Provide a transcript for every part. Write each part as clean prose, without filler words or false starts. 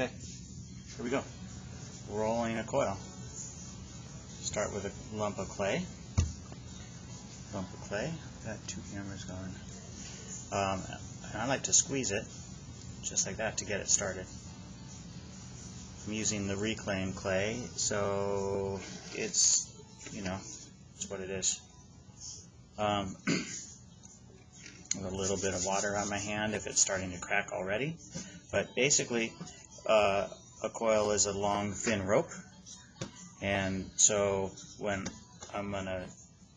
Okay, here we go. Rolling a coil. Start with a lump of clay. Got two cameras going. And I like to squeeze it just like that to get it started. I'm using the reclaimed clay, so it's, it's what it is. With a little bit of water on my hand if it's starting to crack already. But basically, a coil is a long, thin rope. And so when I'm going to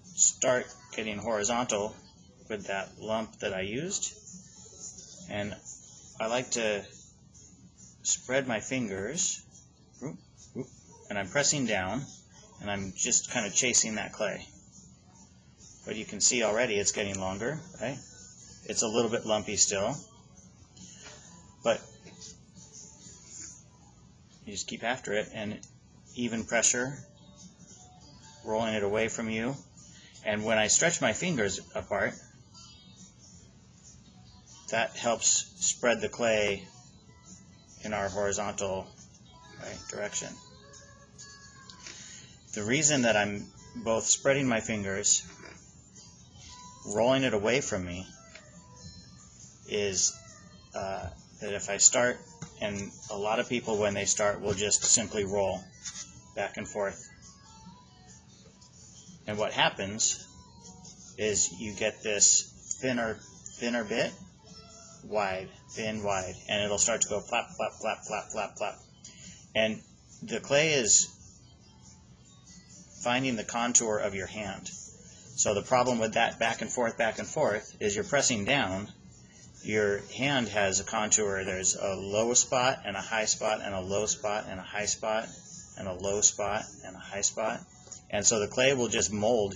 start getting horizontal with that lump that I used, and I like to spread my fingers, and I'm pressing down, and I'm just kind of chasing that clay. But you can see already it's getting longer, right? It's a little bit lumpy still, but you just keep after it, and even pressure, rolling it away from you. And when I stretch my fingers apart, that helps spread the clay in our horizontal direction. The reason that I'm both spreading my fingers, rolling it away from me, is that if I start, and a lot of people when they start will just simply roll back and forth. And what happens is you get this thinner bit, wide, thin, wide, and it'll start to go flap, flap, flap, flap, flap, flap. And the clay is finding the contour of your hand. So the problem with that back and forth is you're pressing down, your hand has a contour. There's a low spot and a high spot and a low spot and a high spot and a low spot and a high spot. And so the clay will just mold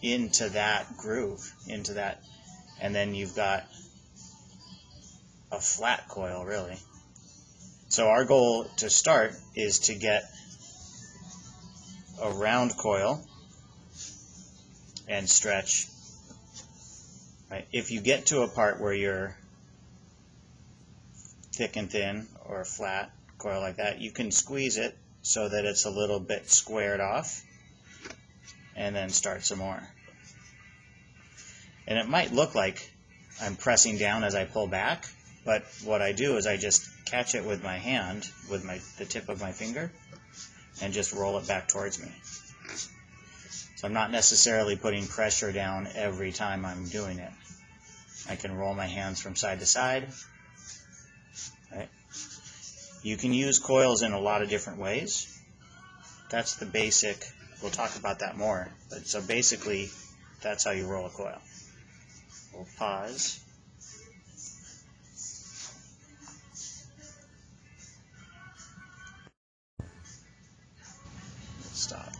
into that groove, into that, and then you've got a flat coil, really. So our goal to start is to get a round coil and stretch. Right? If you get to a part where you're thick and thin or a flat coil like that, you can squeeze it so that it's a little bit squared off and then start some more. And it might look like I'm pressing down as I pull back, but what I do is I just catch it with my hand, with the tip of my finger, and just roll it back towards me. So I'm not necessarily putting pressure down every time I'm doing it. I can roll my hands from side to side. Right? You can use coils in a lot of different ways. That's the basic. We'll talk about that more. But so basically, that's how you roll a coil. We'll pause. Stop.